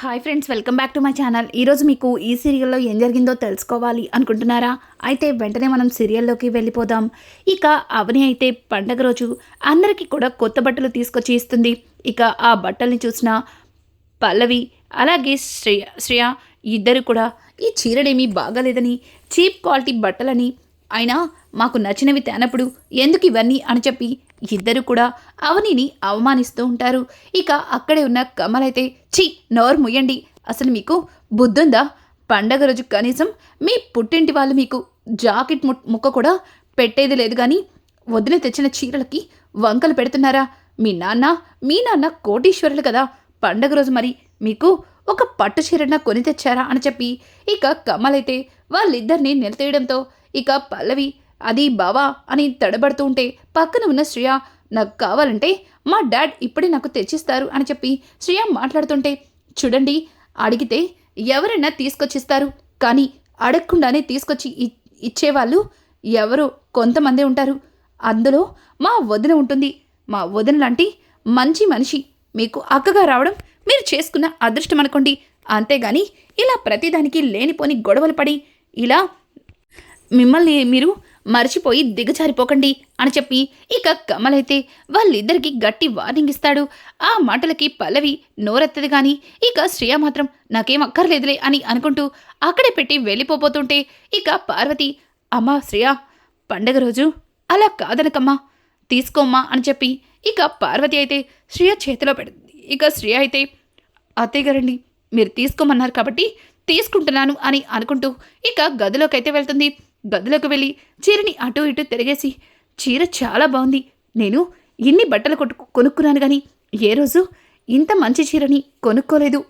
Hi friends, welcome back to my channel. ఈరోజు మీకు ఈ సీరియల్లో ఏం జరిగిందో తెలుసుకోవాలి అనుకుంటున్నారా? అయితే వెంటనే మనం సీరియల్లోకి వెళ్ళిపోదాం. ఇక అవని అయితే పండగ రోజు అందరికీ కూడా కొత్త బట్టలు తీసుకొచ్చి ఇస్తుంది. ఇక ఆ బట్టల్ని చూసిన పల్లవి అలాగే శ్రేయ ఇద్దరు కూడా ఈ చీరడేమీ బాగాలేదని, చీప్ క్వాలిటీ బట్టలని, అయినా మాకు నచ్చినవి తేనప్పుడు ఎందుకు ఇవన్నీ అని చెప్పి ఇద్దరు కూడా అవనిని అవమానిస్తూ ఉంటారు. ఇక అక్కడే ఉన్న కమల్ అయితే, ఛీ నోరు ముయ్యండి, అసలు మీకు బుద్ధుందా? పండగ రోజు కనీసం మీ పుట్టింటి వాళ్ళు మీకు జాకెట్ ముక్క కూడా పెట్టేది లేదు, కానీ వదిన తెచ్చిన చీరలకి వంకలు పెడుతున్నారా? మీ నాన్న కోటీశ్వరులు కదా, పండగ రోజు మరి మీకు ఒక పట్టు చీరన కొని తెచ్చారా అని చెప్పి ఇక కమల్ అయితే వాళ్ళిద్దరిని నిలతీయడంతో ఇక పల్లవి అది బావా అని తడబడుతూ ఉంటే పక్కన ఉన్న శ్రేయ, నాకు కావాలంటే మా డాడ్ ఇప్పుడే నాకు తెచ్చిస్తారు అని చెప్పి శ్రేయ మాట్లాడుతుంటే, చూడండి అడిగితే ఎవరైనా తీసుకొచ్చిస్తారు, కానీ అడగకుండానే తీసుకొచ్చి ఇచ్చేవాళ్ళు ఎవరో కొంతమంది ఉంటారు. అందులో మా వదిన ఉంటుంది. మా వదిన లాంటి మంచి మనిషి మీకు అక్కగా రావడం మీరు చేసుకున్న అదృష్టం అనుకోండి. అంతేగాని ఇలా ప్రతిదానికి లేనిపోని గొడవలు పడి ఇలా మిమ్మల్ని మీరు మర్చిపోయి దిగజారిపోకండి అని చెప్పి ఇక కమల్ అయితే వాళ్ళిద్దరికి గట్టి వార్నింగ్ ఇస్తాడు. ఆ మాటలకి పల్లవి నోరెత్తది కానీ ఇక శ్రేయ మాత్రం నాకేం అక్కర్లేదులే అని అనుకుంటూ అక్కడే పెట్టి వెళ్ళిపోతుంటే ఇక పార్వతి, అమ్మా శ్రేయ, పండగ రోజు అలా కాదనకమ్మా, తీసుకోమ్మా అని చెప్పి ఇక పార్వతి అయితే శ్రేయ చేతిలో పెడుతుంది. ఇక శ్రేయ అయితే, అత్తయ్య గారండి మీరు తీసుకోమన్నారు కాబట్టి తీసుకుంటున్నాను అని అనుకుంటూ ఇక గదిలోకి అయితే వెళ్తుంది. గదిలోకి వెళ్ళి చీరని అటు ఇటు తిరిగేసి, చీర చాలా బాగుంది, నేను ఇన్ని బట్టలు కొనుక్కున్నాను కానీ ఏ రోజు ఇంత మంచి చీరని కొనుక్కోలేదు,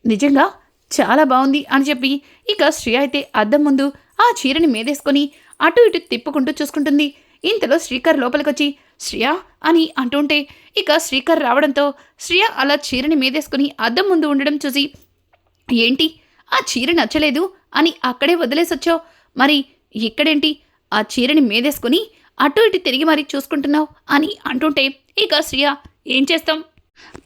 నిజంగా చాలా బాగుంది అని చెప్పి ఇక శ్రేయ అయితే అద్దం ముందు ఆ చీరని మీదేసుకొని అటు ఇటు తిప్పుకుంటూ చూసుకుంటుంది. ఇంతలో శ్రీకర్ లోపలికొచ్చి శ్రేయ అని అంటుంటే ఇక శ్రీకర్ రావడంతో శ్రేయ అలా చీరని మీదేసుకుని అద్దం ముందు ఉండడం చూసి, ఏంటి ఆ చీర నచ్చలేదు అని అక్కడే వదిలేసొచ్చావు, మరి ఇక్కడేంటి ఆ చీరని మీదేసుకుని అటు ఇటు తిరిగి మరీ చూసుకుంటున్నావు అని అంటుంటే ఇక శ్రేయ, ఏం చేస్తాం,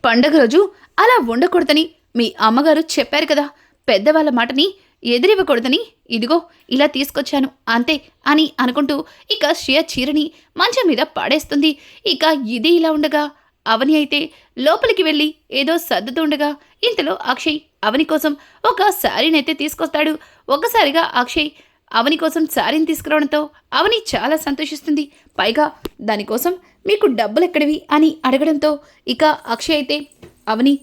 పండగ రోజు అలా ఉండకూడదని మీ అమ్మగారు చెప్పారు కదా, పెద్దవాళ్ళ మాటని ఎదిరివ్వకూడదని ఇదిగో ఇలా తీసుకొచ్చాను అంతే అని అనుకుంటూ ఇక శ్రేయ చీరని మంచం మీద పాడేస్తుంది. ఇక ఇది ఇలా ఉండగా అవని అయితే లోపలికి వెళ్ళి ఏదో సర్దుతూ ఉండగా ఇంతలో అక్షయ్ అవని కోసం ఒక శారీనైతే తీసుకొస్తాడు. ఒకసారిగా అక్షయ్ అవని కోసం శారీని తీసుకురావడంతో అవని చాలా సంతోషిస్తుంది. పైగా దానికోసం మీకు డబ్బులు ఎక్కడివి అని అడగడంతో ఇక అక్షయ్ అయితే, అవని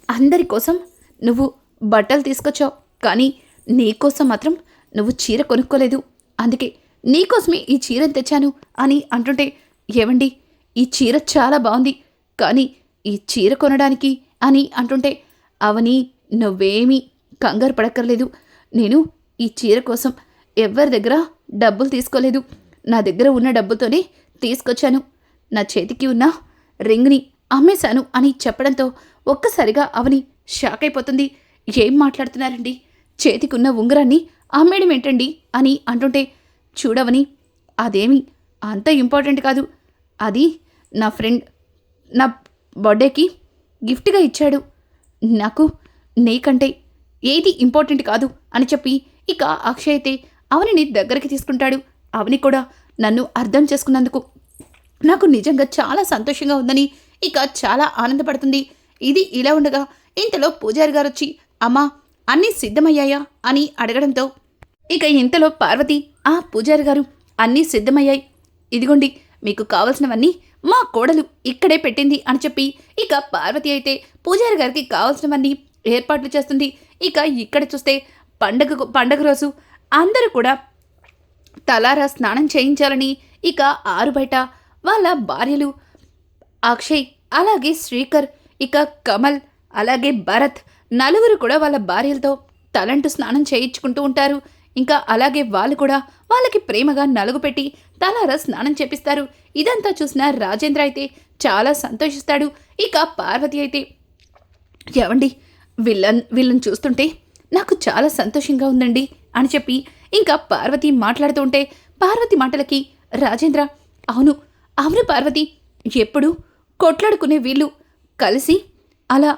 అందరి కోసం నువ్వు బట్టలు తీసుకొచ్చావు, కానీ నీకోసం మాత్రం నువ్వు చీర కొనుక్కోలేదు, అందుకే నీకోసమే ఈ చీరను తెచ్చాను అని అంటుంటే, ఏవండి ఈ చీర చాలా బాగుంది, కానీ ఈ చీర కొనడానికి అని అంటుంటే, అవని నువ్వేమీ కంగారు పడక్కర్లేదు, నేను ఈ చీర కోసం ఎవరి దగ్గర డబ్బులు తీసుకోలేదు, నా దగ్గర ఉన్న డబ్బుతోనే తీసుకొచ్చాను, నా చేతికి ఉన్న రింగ్ని అమ్మేశాను అని చెప్పడంతో ఒక్కసారిగా అవని షాక్ అయిపోతుంది. ఏం మాట్లాడుతున్నారండి, చేతికున్న ఉంగరాన్ని అమ్మేయడం ఏంటండి అని అంటుంటే, చూడవని అదేమి అంత ఇంపార్టెంట్ కాదు, అది నా ఫ్రెండ్ నా బర్త్డేకి గిఫ్ట్గా ఇచ్చాడు, నాకు నీకంటే ఏది ఇంపార్టెంట్ కాదు అని చెప్పి ఇక అక్షయ్ అయితే అవనిని దగ్గరికి తీసుకుంటాడు. అవని కూడా నన్ను అర్థం చేసుకున్నందుకు నాకు నిజంగా చాలా సంతోషంగా ఉందని ఇక చాలా ఆనందపడుతుంది. ఇది ఇలా ఉండగా ఇంతలో పూజారి గారు వచ్చి, అమ్మా అన్నీ సిద్ధమయ్యాయా అని అడగడంతో ఇక ఇంతలో పార్వతి, ఆ పూజారి గారు అన్నీ సిద్ధమయ్యాయి, ఇదిగోండి మీకు కావలసినవన్నీ మా కోడలు ఇక్కడే పెట్టింది అని చెప్పి ఇక పార్వతి అయితే పూజారి గారికి కావాల్సినవన్నీ ఏర్పాట్లు చేస్తుంది. ఇక ఇక్కడ చూస్తే పండగ రోజు అందరూ కూడా తలారా స్నానం చేయించాలని ఇక ఆరు బయట వాళ్ళ భార్యలు అక్షయ్ అలాగే శ్రీకర్ ఇక కమల్ అలాగే భరత్ నలుగురు కూడా వాళ్ళ భార్యలతో తలంటు స్నానం చేయించుకుంటూ ఉంటారు. ఇంకా అలాగే వాళ్ళు కూడా వాళ్ళకి ప్రేమగా నలుగు పెట్టి తలారా స్నానం చేపిస్తారు. ఇదంతా చూసిన రాజేంద్ర అయితే చాలా సంతోషిస్తాడు. ఇక పార్వతి అయితే, ఏవండి వీళ్ళని చూస్తుంటే నాకు చాలా సంతోషంగా ఉందండి అని చెప్పి ఇంకా పార్వతి మాట్లాడుతూ ఉంటే పార్వతి మాటలకి రాజేంద్ర, అవును పార్వతి, ఎప్పుడు కొట్లాడుకునే వీళ్ళు కలిసి అలా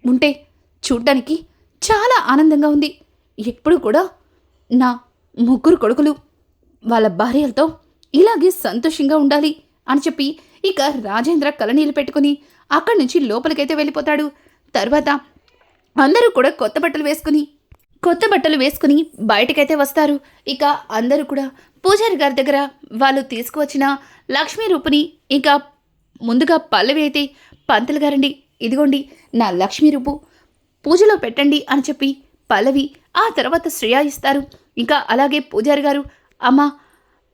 ఉంటే చూడ్డానికి చాలా ఆనందంగా ఉంది. ఎప్పుడు కూడా నా ముగ్గురు కొడుకులు వాళ్ళ భార్యలతో ఇలాగే సంతోషంగా ఉండాలి అని చెప్పి ఇక రాజేంద్ర కలనీళ్ళు పెట్టుకుని అక్కడి నుంచి లోపలికైతే వెళ్ళిపోతాడు. తర్వాత అందరూ కూడా కొత్త బట్టలు వేసుకుని బయటకైతే వస్తారు. ఇక అందరూ కూడా పూజారి గారి దగ్గర వాళ్ళు తీసుకువచ్చిన లక్ష్మీ రూపుని ఇక ముందుగా పల్లవి అయితే, పంతులు గారండి ఇదిగోండి నా లక్ష్మీ రూపు పూజలో పెట్టండి అని చెప్పి పల్లవి ఆ తర్వాత శ్రేయ ఇస్తారు. ఇంకా అలాగే పూజారి గారు, అమ్మా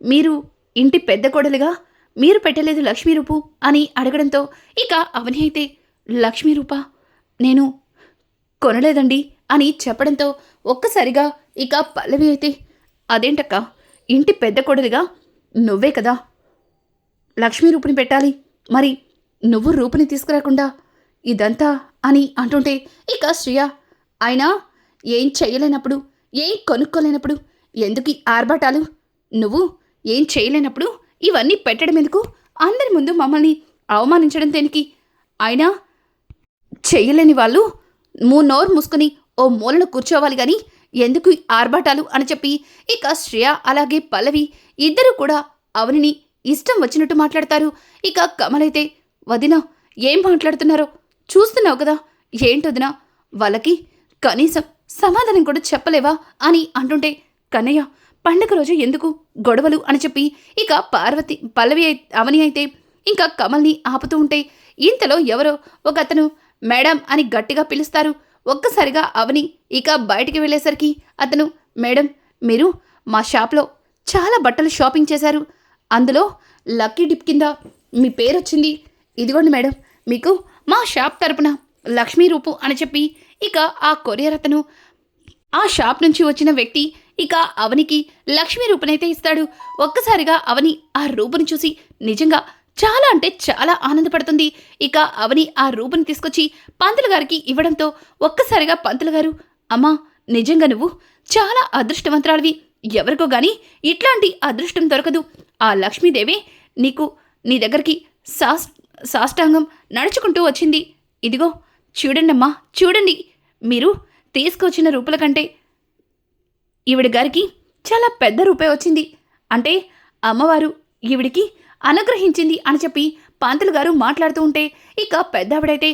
మీరు ఇంటి పెద్ద కోడలుగా మీరు పెట్టలేదు లక్ష్మీ రూపు అని అడగడంతో ఇక అవని అయితే, లక్ష్మీ రూపా నేను కొనలేదండి అని చెప్పడంతో ఒక్కసారిగా ఇక పల్లవి అయితే, అదేంటక్క ఇంటి పెద్ద కొడలిగా నువ్వే కదా లక్ష్మీ రూపుని పెట్టాలి, మరి నువ్వు రూపుని తీసుకురాకుండా ఇదంతా అని అంటుంటే ఇక శ్రియ, అయినా ఏం చెయ్యలేనప్పుడు ఏం కొనుక్కోలేనప్పుడు ఎందుకు ఆర్భాటాలు, నువ్వు ఏం చేయలేనప్పుడు ఇవన్నీ పెట్టడం ఎందుకు, అందరి ముందు మమ్మల్ని అవమానించడం దేనికి, అయినా చెయ్యలేని వాళ్ళు నోరు మూసుకుని ఓ మూలను కూర్చోవాలి గాని ఎందుకు ఆర్భాటాలు అని చెప్పి ఇక శ్రేయ అలాగే పల్లవి ఇద్దరు కూడా అవనిని ఇష్టం వచ్చినట్టు మాట్లాడతారు. ఇక కమలైతే, వదిన ఏం మాట్లాడుతున్నారో చూస్తున్నావు కదా, ఏంటొదినా వాళ్ళకి కనీసం సమాధానం కూడా చెప్పలేవా అని అంటుంటే, కన్నయ్య పండగ రోజు ఎందుకు గొడవలు అని చెప్పి ఇక పల్లవి అవని అయితే ఇంకా కమల్ని ఆపుతూ ఉంటే ఇంతలో ఎవరో ఒక అతను మేడం అని గట్టిగా పిలుస్తారు. ఒక్కసారిగా అవని ఇక బయటికి వెళ్ళేసరికి అతను, మేడం మీరు మా షాప్లో చాలా బట్టలు షాపింగ్ చేశారు, అందులో లక్కీ డిప్ కింద మీ పేరు వచ్చింది, ఇదిగోండి మేడం మీకు మా షాప్ తరపున లక్ష్మీ రూపు అని చెప్పి ఇక ఆ కొరియర్ అతను ఆ షాప్ నుంచి వచ్చిన వ్యక్తి ఇక అవనికి లక్ష్మీ రూపునైతే ఇస్తాడు. ఒక్కసారిగా అవని ఆ రూపుని చూసి నిజంగా చాలా అంటే చాలా ఆనందపడుతుంది. ఇక అవని ఆ రూపుని తీసుకొచ్చి పంతులు గారికి ఇవ్వడంతో ఒక్కసారిగా పంతులు గారు, అమ్మా నిజంగా నువ్వు చాలా అదృష్టవంతురాలివి, ఎవరికో గాని ఇట్లాంటి అదృష్టం దొరకదు, ఆ లక్ష్మీదేవి నీ దగ్గరికి సాష్టాంగం నడుచుకుంటూ వచ్చింది, ఇదిగో చూడండమ్మా చూడండి, మీరు తీసుకొచ్చిన రూపుల కంటే ఈవిడ గారికి చాలా పెద్ద రూపే వచ్చింది, అంటే అమ్మవారు ఈవిడికి అనుగ్రహించింది అని చెప్పి పంతులు గారు మాట్లాడుతూ ఉంటే ఇక పెద్దావిడైతే,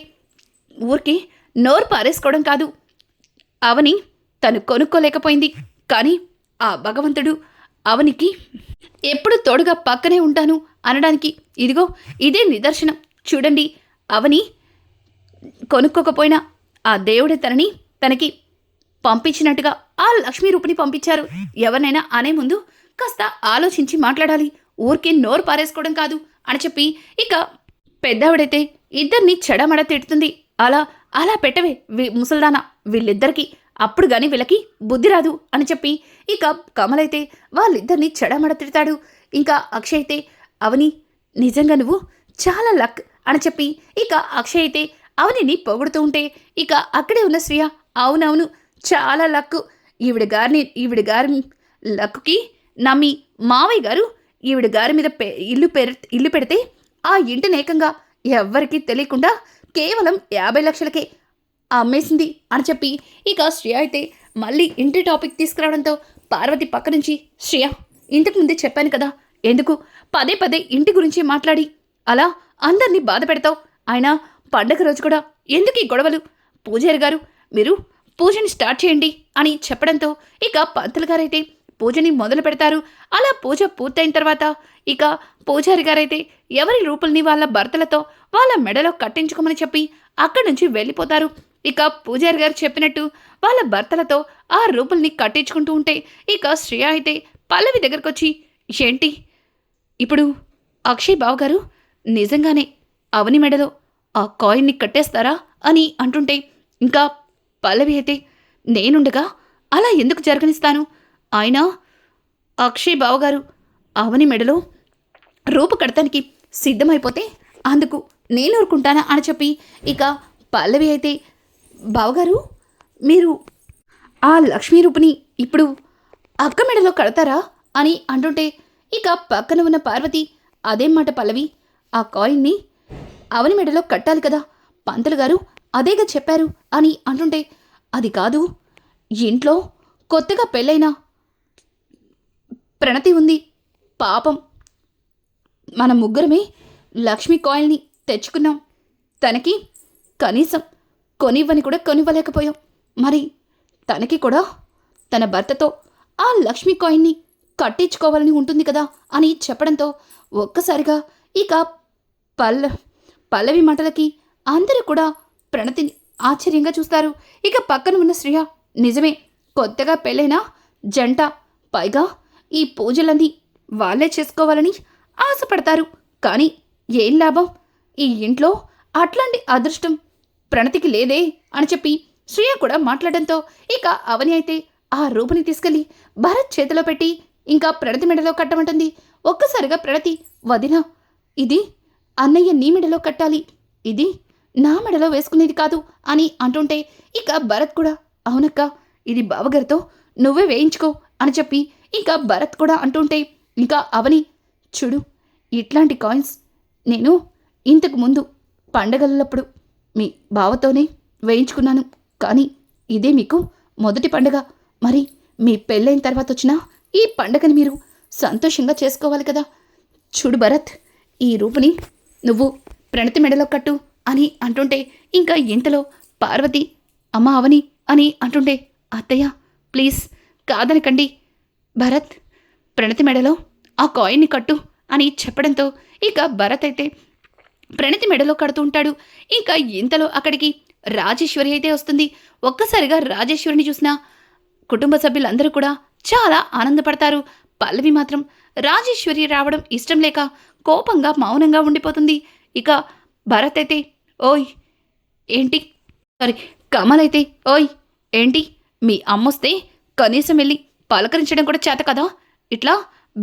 ఊరికి నోరు పారేసుకోవడం కాదు, అవని తను కొనుక్కోలేకపోయింది, కానీ ఆ భగవంతుడు అవనికి ఎప్పుడు తోడుగా పక్కనే ఉంటాను అనడానికి ఇదిగో ఇదే నిదర్శనం, చూడండి అవని కొనుక్కోకపోయినా ఆ దేవుడే తనకి పంపించినట్టుగా ఆ లక్ష్మీ రూపుని పంపించారు, ఎవరినైనా అనే ముందు కాస్త ఆలోచించి మాట్లాడాలి, ఊరికే నోరు పారేసుకోవడం కాదు అని చెప్పి ఇక పెద్దావిడైతే ఇద్దరిని చెడమడ తిడుతుంది. అలా పెట్టవే ముసల్దానా వీళ్ళిద్దరికీ, అప్పుడు గాని వీళ్ళకి బుద్ధి రాదు అని చెప్పి ఇక కమలైతే వాళ్ళిద్దరిని చెడమడ తిడతాడు. ఇంకా అక్షయ్ అయితే, అవని నిజంగా నువ్వు చాలా లక్ అని చెప్పి ఇక అక్షయ్ అయితే అవనిని పొగుడుతూ ఉంటే ఇక అక్కడే ఉన్న శ్రియ, అవునవును చాలా లక్, ఈవిడ గారి లక్కి నమ్మి మావయ్య గారు ఈవిడ గారి మీద ఇల్లు పెడితే ఆ ఇంటిని ఏకంగా ఎవ్వరికీ తెలియకుండా కేవలం 50 లక్షలకే అమ్మేసింది అని చెప్పి ఇక శ్రేయ అయితే మళ్ళీ ఇంటి టాపిక్ తీసుకురావడంతో పార్వతి పక్క నుంచి, శ్రేయ ఇంతకు ముందే చెప్పాను కదా, ఎందుకు పదే పదే ఇంటి గురించి మాట్లాడి అలా అందరినీ బాధ పెడతావు, అయినా పండగ రోజు కూడా ఎందుకు ఈ గొడవలు, పూజారి గారు మీరు పూజని స్టార్ట్ చేయండి అని చెప్పడంతో ఇక పంతులు గారైతే పూజని మొదలు పెడతారు. అలా పూజ పూర్తయిన తర్వాత ఇక పూజారి గారైతే ఎవరి రూపుల్ని వాళ్ళ భర్తలతో వాళ్ళ మెడలో కట్టించుకోమని చెప్పి అక్కడి నుంచి వెళ్ళిపోతారు. ఇక పూజారి గారు చెప్పినట్టు వాళ్ళ భర్తలతో ఆ రూపుల్ని కట్టించుకుంటూ ఉంటే ఇక శ్రేయ అయితే పల్లవి దగ్గరకు వచ్చి, ఏంటి ఇప్పుడు అక్షయ్ బావగారు నిజంగానే అవని మెడలో ఆ కాయిన్ని కట్టేస్తారా అని అంటుంటే ఇంకా పల్లవి అయితే, నేనుండగా అలా ఎందుకు జరగనిస్తాను, ఆయన అక్షయ్ బావగారు అవని మెడలో రూపు కడతానికి సిద్ధమైపోతే అందుకు నేను ఊరుకుంటానా అని చెప్పి ఇక పల్లవి అయితే, బావగారు మీరు ఆ లక్ష్మీ రూపుని ఇప్పుడు అక్క మెడలో కడతారా అని అంటుంటే ఇక పక్కన ఉన్న పార్వతి, అదేం మాట పల్లవి, ఆ కాయిన్ని అవని మెడలో కట్టాలి కదా, పంతులు గారు అదేగా చెప్పారు అని అంటుంటే, అది కాదు, ఇంట్లో కొత్తగా పెళ్ళైన ప్రణతి ఉంది. పాపం మన ముగ్గురమే లక్ష్మి కాయిల్ని తెచ్చుకున్నాం. తనకి కనీసం కొనివ్వని కూడా కొనివ్వలేకపోయాం. మరి తనకి కూడా తన భర్తతో ఆ లక్ష్మి కాయిన్ని కట్టించుకోవాలని ఉంటుంది కదా అని చెప్పడంతో ఒక్కసారిగా ఇక పల్లవి మాటలకి అందరూ కూడా ప్రణతిని ఆశ్చర్యంగా చూస్తారు. ఇక పక్కన ఉన్న శ్రేయ, నిజమే, కొత్తగా పెళ్ళైన జంట, పైగా ఈ పూజలన్నీ వాళ్ళే చేసుకోవాలని ఆశపడతారు. కానీ ఏం లాభం, ఈ ఇంట్లో అట్లాంటి అదృష్టం ప్రణతికి లేదే అని చెప్పి శ్రేయ కూడా మాట్లాడడంతో ఇక అవని అయితే ఆ రూపుని తీసుకెళ్లి భరత్ చేతిలో పెట్టి ఇంకా ప్రణతి మెడలో కట్టమంటుంది. ఒక్కసారిగా ప్రణతి, వదినా, ఇది అన్నయ్య నీ మెడలో కట్టాలి, ఇది నా మెడలో వేసుకునేది కాదు అని అంటుంటే ఇక భరత్ కూడా, అవునక్క, ఇది బావగారితో నువ్వే వేయించుకో అని చెప్పి ఇంకా భరత్ కూడా అంటుంటే ఇంకా అవని, చూడు, ఇట్లాంటి కాయిన్స్ నేను ఇంతకు ముందు పండగలప్పుడు మీ బావతోనే వేయించుకున్నాను. కానీ ఇదే మీకు మొదటి పండగ. మరి మీ పెళ్ళైన తర్వాత వచ్చిన ఈ పండగని మీరు సంతోషంగా చేసుకోవాలి కదా. చూడు భరత్, ఈ రూపుని నువ్వు ప్రణతి మెడలో కట్టు అని అంటుంటే ఇంకా ఇంతలో పార్వతి, అమ్మ అవని అని అంటుంటే, అత్తయ్య ప్లీజ్ కాదనకండి, భరత్ ప్రణతి మెడలో ఆ కాయిన్ని కట్టు అని చెప్పడంతో ఇక భరత్ అయితే ప్రణతి మెడలో కడుతూ ఉంటాడు. ఇంకా ఇంతలో అక్కడికి రాజేశ్వరి అయితే వస్తుంది. ఒక్కసారిగా రాజేశ్వరిని చూసిన కుటుంబ సభ్యులందరూ కూడా చాలా ఆనందపడతారు. పల్లవి మాత్రం రాజేశ్వరి రావడం ఇష్టం లేక కోపంగా మౌనంగా ఉండిపోతుంది. ఇక భరత్ అయితే, ఓయ్ ఏంటి, కమల్ అయితే, ఓయ్ ఏంటి, మీ అమ్మొస్తే కనీసం వెళ్ళి పలకరించడం కూడా చేత కదా, ఇట్లా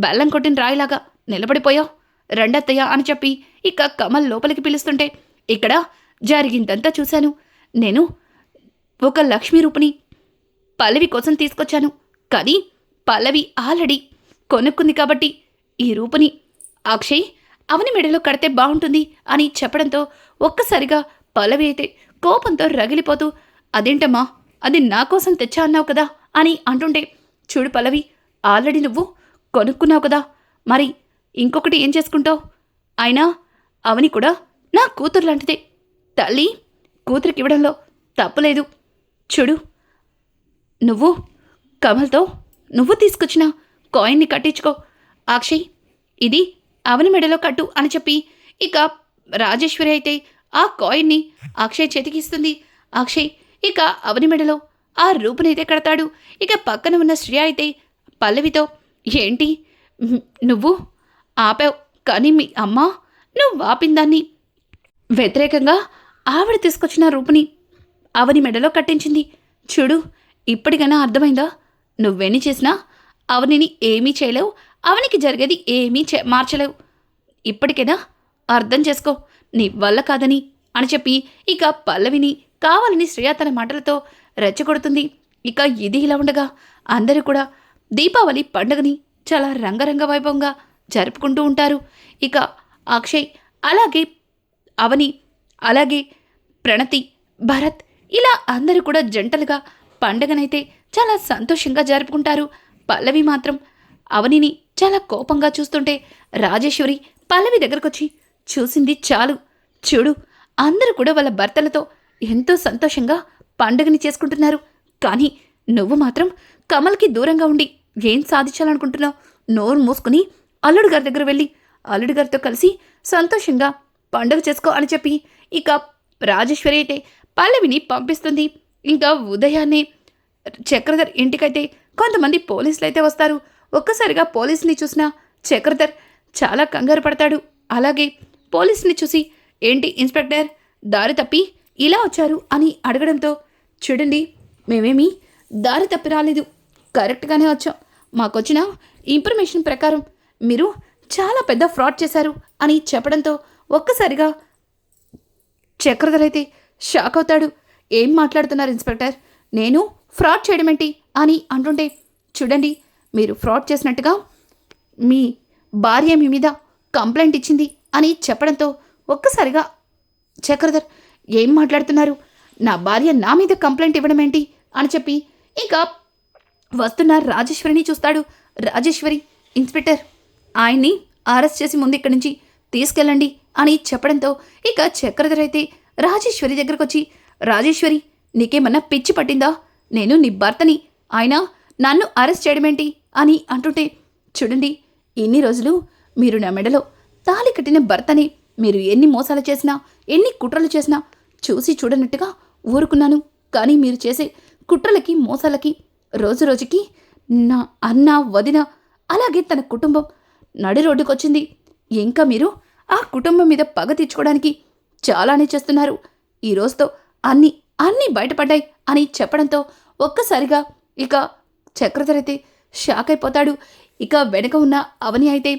బెల్లం కొట్టిన రాయిలాగా నిలబడిపోయావు, రెండత్తయ్య అని చెప్పి ఇక కమల్ లోపలికి పిలుస్తుంటే, ఇక్కడ జరిగిందంతా చూశాను. నేను ఒక లక్ష్మీ రూపుని పల్లవి కోసం తీసుకొచ్చాను. కానీ పల్లవి ఆల్రెడీ కొనుక్కుంది కాబట్టి ఈ రూపుని అక్షయ్ అవని మెడలో కడితే బాగుంటుంది అని చెప్పడంతో ఒక్కసారిగా పల్లవి అయితే కోపంతో రగిలిపోతూ, అదేంటమ్మా, అది నా కోసం తెచ్చా అన్నావు కదా అని అంటుంటే, చూడు పల్లవి, ఆల్రెడీ నువ్వు కొనుక్కున్నావు కదా, మరి ఇంకొకటి ఏం చేసుకుంటావు? అయినా అవని కూడా నా కూతురు లాంటిదే. తల్లి కూతురికి ఇవ్వడంలో తప్పులేదు. చూడు, నువ్వు కమల్తో నువ్వు తీసుకొచ్చిన కాయిన్ని కట్టించుకో. అక్షయ్, ఇది అవని మెడలో కట్టు అని చెప్పి ఇక రాజేశ్వరి అయితే ఆ కాయిన్ని అక్షయ్ చేతికిస్తుంది. అక్షయ్ ఇక అవని మెడలో ఆ రూపునైతే కడతాడు. ఇక పక్కన ఉన్న శ్రేయ అయితే పల్లవితో, ఏంటి నువ్వు ఆపావు, కానీ మీ అమ్మ నువ్వు ఆపిన దాన్ని వ్యతిరేకంగా ఆవిడ తీసుకొచ్చిన రూపుని అవని మెడలో కట్టించింది. చూడు, ఇప్పటికైనా అర్థమైందా? నువ్వెన్ని చేసినా అవనిని ఏమీ చేయలేవు, అవనికి జరిగేది ఏమీ మార్చలేవు. ఇప్పటికైనా అర్థం చేసుకో, నీ వల్ల కాదని అని చెప్పి ఇక పల్లవిని కావాలని శ్రేయ తన మాటలతో రెచ్చగొడుతుంది. ఇక ఇది ఇలా ఉండగా అందరూ కూడా దీపావళి పండుగని చాలా రంగరంగ వైభవంగా జరుపుకుంటూ ఉంటారు. ఇక అక్షయ్, అలాగే అవని, అలాగే ప్రణతి, భరత్, ఇలా అందరూ కూడా జంటలుగా పండగనైతే చాలా సంతోషంగా జరుపుకుంటారు. పల్లవి మాత్రం అవనిని చాలా కోపంగా చూస్తుంటే రాజేశ్వరి పల్లవి దగ్గరకొచ్చి, చూసింది చాలు, చూడు, అందరూ కూడా వాళ్ళ భర్తలతో ఎంతో సంతోషంగా పండుగని చేసుకుంటున్నారు. కానీ నువ్వు మాత్రం కమల్కి దూరంగా ఉండి ఏం సాధించాలనుకుంటున్నావు? నోరు మూసుకుని అల్లుడు గారి దగ్గర వెళ్ళి అల్లుడు గారితో కలిసి సంతోషంగా పండుగ చేసుకో అని చెప్పి ఇక రాజేశ్వరి అయితే పల్లవిని పంపిస్తుంది. ఇంకా ఉదయాన్నే చక్రధర్ ఇంటికైతే కొంతమంది పోలీసులు అయితే వస్తారు. ఒక్కసారిగా పోలీసుని చూసిన చక్రధర్ చాలా కంగారు పడతాడు. అలాగే పోలీసుని చూసి, ఏంటి ఇన్స్పెక్టర్, దారి తప్పి ఇలా వచ్చారు అని అడగడంతో, చూడండి, మేమేమీ దారి తప్పి రాలేదు, కరెక్ట్గానే వచ్చాం. మాకొచ్చిన ఇన్ఫర్మేషన్ ప్రకారం మీరు చాలా పెద్ద ఫ్రాడ్ చేశారు అని చెప్పడంతో ఒక్కసారిగా చక్రధర్ అయితే షాక్ అవుతాడు. ఏం మాట్లాడుతున్నారు ఇన్స్పెక్టర్, నేను ఫ్రాడ్ చేయడం ఏంటి అని అంటుంటే, చూడండి, మీరు ఫ్రాడ్ చేసినట్టుగా మీ భార్య మీ మీద కంప్లైంట్ ఇచ్చింది అని చెప్పడంతో ఒక్కసారిగా చక్రధర్, ఏం మాట్లాడుతున్నారు, నా భార్య నా మీద కంప్లైంట్ ఇవ్వడం ఏంటి అని చెప్పి ఇంకా వస్తున్న రాజేశ్వరిని చూస్తాడు. రాజేశ్వరి, ఇన్స్పెక్టర్, ఆయన్ని అరెస్ట్ చేసి ముందు ఇక్కడి నుంచి తీసుకెళ్ళండి అని చెప్పడంతో ఇక చక్రధర్ అయితే రాజేశ్వరి దగ్గరకు వచ్చి, రాజేశ్వరి, నీకేమన్నా పిచ్చి పట్టిందా? నేను నీ భర్తని, ఆయన నన్ను అరెస్ట్ చేయడమేంటి అని అంటుంటే, చూడండి, ఇన్ని రోజులు మీరు నా మెడలో తాళి కట్టిన భర్తని మీరు ఎన్ని మోసాలు చేసినా ఎన్ని కుట్రలు చేసినా చూసి చూడనట్టుగా ఊరుకున్నాను. కానీ మీరు చేసే కుట్రలకి మోసాలకి రోజు రోజుకి నా అన్న, వదిన, అలాగే తన కుటుంబం నడి రోడ్డుకొచ్చింది. ఇంకా మీరు ఆ కుటుంబం మీద పగ తీర్చుకోవడానికి చాలానే చేస్తున్నారు. ఈ రోజుతో అన్నీ బయటపడ్డాయి అని చెప్పడంతో ఒక్కసారిగా ఇక చక్రధర్ అయితే షాక్ అయిపోతాడు. ఇక వెనక ఉన్న అవని అయితే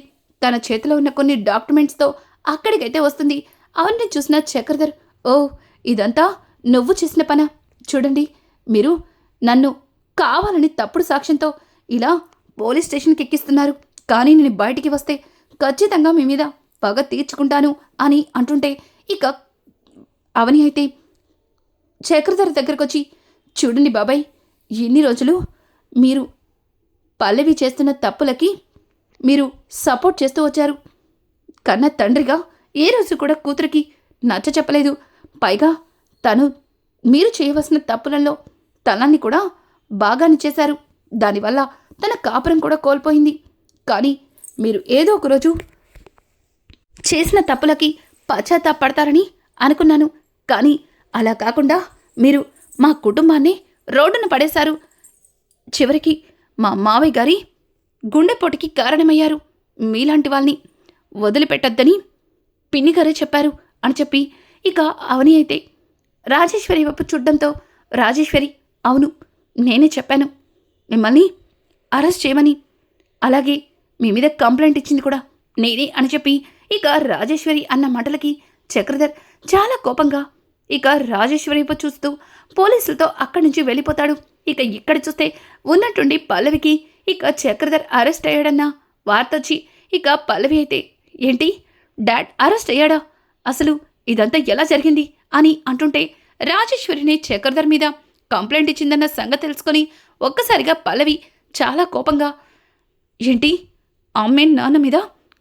తన చేతిలో ఉన్న కొన్ని డాక్యుమెంట్స్తో అక్కడికైతే వస్తుంది. అవన్నీ చూసిన చక్రధర్, ఓ, ఇదంతా నువ్వు చేసిన పనా? చూడండి, మీరు నన్ను కావాలని తప్పుడు సాక్ష్యంతో ఇలా పోలీస్ స్టేషన్కి ఎక్కిస్తున్నారు. కానీ నేను బయటికి వస్తే ఖచ్చితంగా మీ మీద పగ తీర్చుకుంటాను అని అంటుంటే ఇక అవని అయితే చక్రధర్ దగ్గరకు వచ్చి, చూడండి బాబాయ్, ఎన్ని రోజులు మీరు పల్లవి చేస్తున్న తప్పులకి మీరు సపోర్ట్ చేస్తూ వచ్చారు. కన్న తండ్రిగా ఏ రోజు కూడా కూతురికి నచ్చ చెప్పలేదు. పైగా తను మీరు చేయవలసిన తప్పులలో తనని కూడా బాగానే చేశారు. దానివల్ల తన కాపురం కూడా కోల్పోయింది. కానీ మీరు ఏదో ఒకరోజు చేసిన తప్పులకి పశ్చాత్తాపడతారని అనుకున్నాను. కానీ అలా కాకుండా మీరు మా కుటుంబాన్ని రోడ్డున పడేశారు. చివరికి మా మావయ్య గారి గుండెపోటుకి కారణమయ్యారు. మీలాంటి వాళ్ళని వదిలిపెట్టొద్దని పిన్నిగారే చెప్పారు అని చెప్పి ఇక అవని అయితే రాజేశ్వరి వైపు చూడడంతో, రాజేశ్వరి, అవును, నేనే చెప్పాను మిమ్మల్ని అరెస్ట్ చేయమని, అలాగే మీ మీద కంప్లైంట్ ఇచ్చింది కూడా నేనే అని చెప్పి ఇక రాజేశ్వరి అన్న మాటలకి చక్రధర్ చాలా కోపంగా ఇక రాజేశ్వరి వైపు చూస్తూ పోలీసులతో అక్కడి నుంచి వెళ్ళిపోతాడు. ఇక ఇక్కడ చూస్తే ఉన్నట్టుండి పల్లవికి ఇక చక్రధర్ అరెస్ట్ అయ్యాడన్న వార్త వచ్చి ఇక పల్లవి అయితే, ఏంటి, డాడ్ అరెస్ట్ అయ్యాడా? అసలు ఇదంతా ఎలా జరిగింది అని అంటుంటే, రాజేశ్వరిని చక్రధర్ మీద కంప్లైంట్ ఇచ్చిందన్న సంగతి తెలుసుకొని ఒక్కసారిగా పల్లవి చాలా కోపంగా, ఏంటి, అమ్మే నాన్న మీద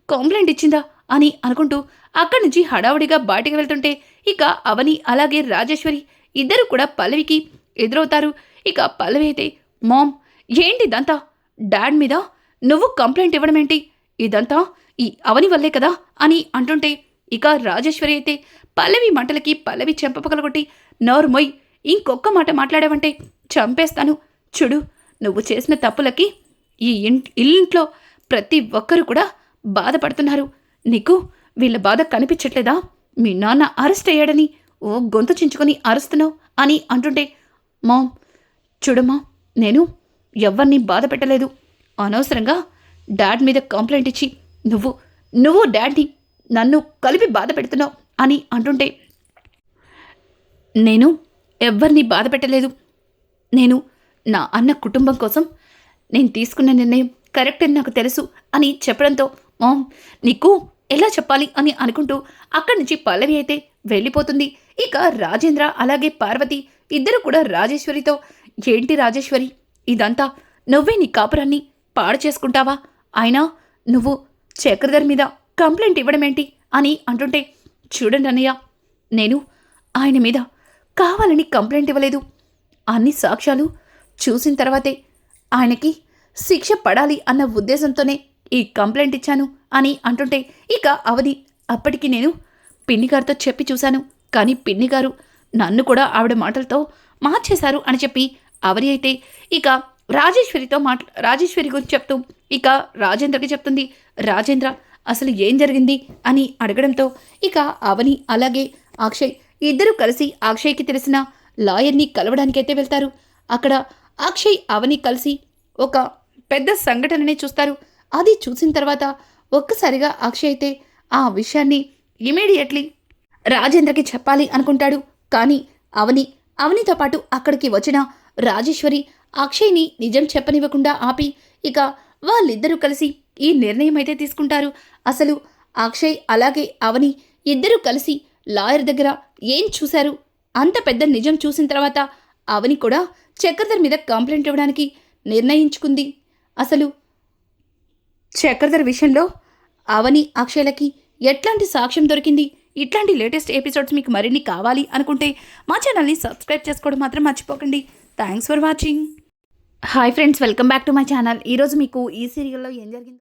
కంప్లైంట్ ఇచ్చిందా అని అనుకుంటూ అక్కడి నుంచి హడావుడిగా బయటికి వెళ్తుంటే ఇక అవని అలాగే రాజేశ్వరి ఇద్దరు కూడా పల్లవికి ఎదురవుతారు. ఇక పల్లవి అయితే, మామ్, ఏంటి ఇదంతా? డాడ్ మీద నువ్వు కంప్లైంట్ ఇవ్వడం ఏంటి? ఇదంతా ఈ అవని వల్లే కదా అని అంటుంటే ఇక రాజేశ్వరి అయితే పల్లవి మంటలకి పల్లవి చెంపపగలగొట్టి, నోరు మొయ్, ఇంకొక్క మాట మాట్లాడావంటే చంపేస్తాను. చూడు, నువ్వు చేసిన తప్పులకి ఈ ఇల్లింట్లో ప్రతి ఒక్కరూ కూడా బాధపడుతున్నారు. నీకు వీళ్ళ బాధ కనిపించట్లేదా? మీ నాన్న అరెస్ట్ అయ్యాడని ఓ గొంతు చించుకొని అరుస్తున్నావు అని అంటుంటే, మామ్, చూడమ్మా, నేను ఎవరిని బాధ పెట్టలేదు. అనవసరంగా డాడ్ మీద కంప్లైంట్ ఇచ్చి నువ్వు డాడ్ని నన్ను కలిపి బాధ పెడుతున్నావు అని అంటుంటే, నేను ఎవ్వరిని బాధ పెట్టలేదు. నేను నా అన్న కుటుంబం కోసం నేను తీసుకున్న నిర్ణయం కరెక్ట్ అని నాకు తెలుసు అని చెప్పడంతో, మామ్, నీకు ఎలా చెప్పాలి అని అనుకుంటూ అక్కడి నుంచి పల్లవి అయితే వెళ్ళిపోతుంది. ఇక రాజేంద్ర అలాగే పార్వతి ఇద్దరు కూడా రాజేశ్వరితో, ఏంటి రాజేశ్వరి, ఇదంతా నువ్వే నీ కాపురాన్ని పాడు చేసుకుంటావా? అయినా నువ్వు చక్రధర్ మీద కంప్లైంట్ ఇవ్వడమేంటి అని అంటుంటే, చూడండి అన్నయ్య, నేను ఆయన మీద కావాలని కంప్లైంట్ ఇవ్వలేదు. అన్ని సాక్ష్యాలు చూసిన తర్వాతే ఆయనకి శిక్ష పడాలి అన్న ఉద్దేశంతోనే ఈ కంప్లైంట్ ఇచ్చాను అని అంటుంటే ఇక అవని, అప్పటికి నేను పిన్నిగారితో చెప్పి చూశాను. కానీ పిన్నిగారు నన్ను కూడా ఆవిడ మాటలతో మార్చేశారు అని చెప్పి అవని అయితే ఇక రాజేశ్వరి గురించి చెప్తూ ఇక రాజేంద్రకి చెప్తుంది. రాజేంద్ర, అసలు ఏం జరిగింది అని అడగడంతో ఇక అవని అలాగే అక్షయ్ ఇద్దరు కలిసి అక్షయ్కి తెలిసిన లాయర్ని కలవడానికైతే వెళ్తారు. అక్కడ అక్షయ్ అవని కలిసి ఒక పెద్ద సంఘటనని చూస్తారు. అది చూసిన తర్వాత ఒక్కసారిగా అక్షయ్ అయితే ఆ విషయాన్ని ఇమీడియట్లీ రాజేంద్రకి చెప్పాలి అనుకుంటాడు. కానీ అవనితో పాటు అక్కడికి వచ్చిన రాజేశ్వరి అక్షయ్ని నిజం చెప్పనివ్వకుండా ఆపి ఇక వాళ్ళిద్దరూ కలిసి ఈ నిర్ణయం అయితే తీసుకుంటారు. అసలు అక్షయ్ అలాగే అవని ఇద్దరూ కలిసి లాయర్ దగ్గర ఏం చూశారు, అంత పెద్ద నిజం చూసిన తర్వాత అవని కూడా చక్రధర్ మీద కంప్లైంట్ ఇవ్వడానికి నిర్ణయించుకుంది. అసలు చక్రధర్ విషయంలో అవని అక్షయలకి ఎట్లాంటి సాక్ష్యం దొరికింది? ఇట్లాంటి లేటెస్ట్ ఎపిసోడ్స్ మీకు మరిన్ని కావాలి అనుకుంటే మా ఛానల్ని సబ్స్క్రైబ్ చేసుకోవడం మాత్రం మర్చిపోకండి. Thanks for watching. Hi friends, welcome back to my channel. ఈరోజు మీకు ఈ సీరియల్లో ఏం జరిగింది?